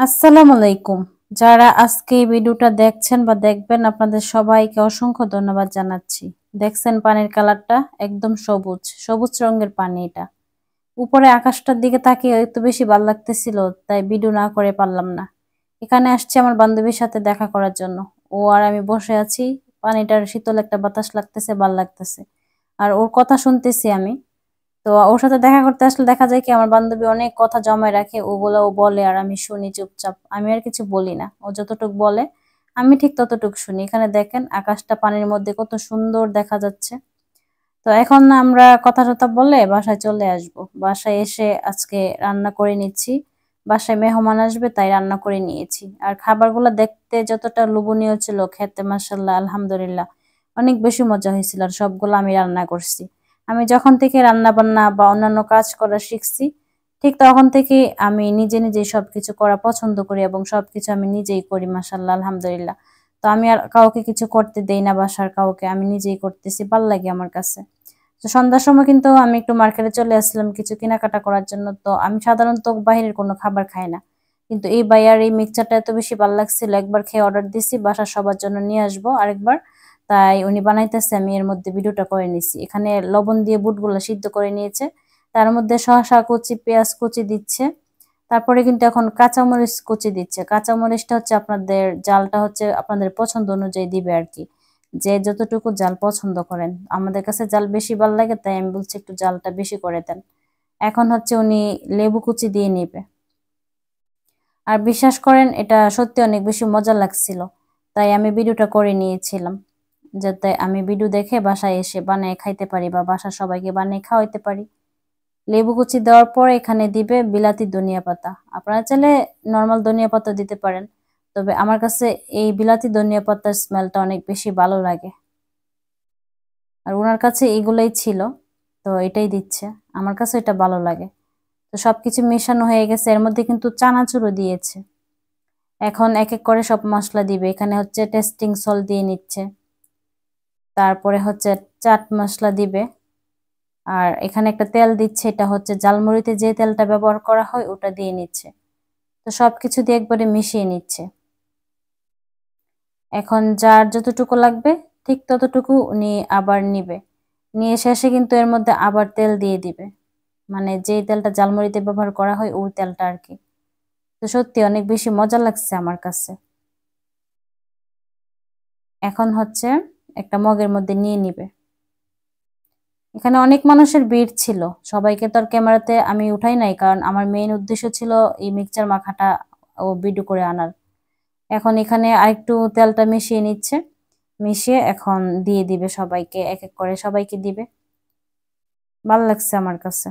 আসসালামু আলাইকুম। যারা আজকে এই ভিডিওটা দেখছেন বা দেখবেন আপনাদের সবাইকে অসংখ্য ধন্যবাদ জানাচ্ছি। দেখছেন পানির কালারটা একদম সবুজ, সবুজ রঙের পানি এটা। উপরে আকাশটার দিকে তাকিয়ে একটু বেশি ভালো লাগতেছিল, তাই ভিডিও না করে পারলাম না। এখানে আসছি আমার বান্ধবীর সাথে দেখা করার জন্য। ও আর আমি বসে আছি, পানিটার শীতল একটা বাতাস লাগতেছে, ভাল লাগতেছে। আর ওর কথা শুনতেছি আমি। তো ওর সাথে দেখা করতে আসলে দেখা যায় কি আমার বান্ধবী অনেক কথা জমায় রাখে, ওগুলো ও বলে আর আমি শুনি চুপচাপ। আমি আর কিছু বলি না, ও যতটুক বলে আমি ঠিক ততটুক শুনি। এখানে দেখেন আকাশটা পানির মধ্যে কত সুন্দর দেখা যাচ্ছে। তো এখন আমরা কথা টথা বলে বাসায় চলে আসব। বাসায় এসে আজকে রান্না করে নিচ্ছি। বাসায় মেহমান আসবে তাই রান্না করে নিয়েছি। আর খাবারগুলো দেখতে যতটা লোভনীয় ছিল, খেতে মাশাআল্লাহ আলহামদুলিল্লাহ অনেক বেশি মজা হয়েছিল। আর সবগুলো আমি রান্না করছি। আমি যখন থেকে রান্না বান্না বা অন্যান্য কাজ করা শিখছি, ঠিক তখন থেকে আমি নিজে নিজেই সবকিছু করা পছন্দ করি এবং সবকিছু আমি নিজেই করি মাশাআল্লাহ আলহামদুলিল্লাহ। তো আমি আর কাউকে কিছু করতে দেই না, বাসার কাউকে, আমি নিজেই করতেছি, ভাল লাগে আমার কাছে। তো সন্ধ্যার সময় কিন্তু আমি একটু মার্কেটে চলে আসলাম কিছু কেনাকাটা করার জন্য। তো আমি সাধারণত বাইরের কোনো খাবার খাই না, কিন্তু এই ভাইয়ার এই মিক্সচারটা এত বেশি ভালো লাগছিল, একবার খেয়ে অর্ডার দিছি, বাসার সবার জন্য নিয়ে আসবো আরেকবার। তাই উনি বানাইতেছে, আমি এর মধ্যে ভিডিওটা করে নিছি। এখানে লবণ দিয়ে বুটগুলো সিদ্ধ করে নিয়েছে, তার মধ্যে শসা কুচি, পেঁয়াজ কুচি দিচ্ছে। তারপরে কিন্তু এখন কাঁচামরিচ কুচি দিচ্ছে। কাঁচামরিচটা হচ্ছে আপনাদের জালটা হচ্ছে আপনাদের পছন্দ অনুযায়ী দিবে আর কি, যে যতটুকু জাল পছন্দ করেন। আমাদের কাছে জাল বেশি ভালো লাগে, তাই আমি বলছি একটু জালটা বেশি করে দেন। এখন হচ্ছে উনি লেবু কুচি দিয়ে নিবে। আর বিশ্বাস করেন এটা সত্যি অনেক বেশি মজা লাগছিল, তাই আমি ভিডিওটা করে নিয়েছিলাম, যাতে আমি ভিডিও দেখে বাসায় এসে বানিয়ে খাইতে পারি বা বাসার সবাইকে বানিয়ে খাওয়াইতে পারি। লেবু কুচি দেওয়ার পর এখানে দিবে বিলাতি ধনিয়া পাতা। আপনারা চাইলে নর্মাল ধনিয়া পাতা দিতে পারেন, তবে আমার কাছে এই বিলাতি ধনিয়া পাতার স্মেলটা অনেক বেশি ভালো লাগে। আর উনার কাছে এগুলাই ছিল, তো এটাই দিচ্ছে। আমার কাছে এটা ভালো লাগে। তো সবকিছু মেশানো হয়ে গেছে, এর মধ্যে কিন্তু চানাচুরও দিয়েছে। এখন এক এক করে সব মশলা দিবে। এখানে হচ্ছে টেস্টিং সল্ট দিয়ে নিচ্ছে, তারপরে হচ্ছে চাট মশলা দিবে। আর এখানে একটা তেল দিচ্ছে, এটা হচ্ছে জালমুড়িতে যে তেলটা ব্যবহার করা হয় ওটা দিয়ে নিচ্ছে। তো সবকিছু দিয়ে একবারে মিশিয়ে নিচ্ছে। এখন যার যতটুকু লাগবে ঠিক ততটুকু উনি আবার নিবে, নিয়ে শেষে কিন্তু এর মধ্যে আবার তেল দিয়ে দিবে, মানে যে তেলটা জালমুড়িতে ব্যবহার করা হয় ওই তেলটা আর কি। তো সত্যি অনেক বেশি মজা লাগছে আমার কাছে। এখন হচ্ছে একটা মগের মধ্যে নিয়ে নিবে। এখানে অনেক মানুষের ভিড় ছিল, সবাইকে তো আর ক্যামেরাতে আমি উঠাই নাই, কারণ আমার মেইন উদ্দেশ্য ছিল এই মিক্সচার মাখাটা ও ভিডিও করে আনার। এখন এখানে আরেকটু তেলটা মিশিয়ে নিচ্ছে, মিশিয়ে এখন দিয়ে দিবে সবাইকে, এক এক করে সবাইকে দিবে। ভালো লাগছে আমার কাছে।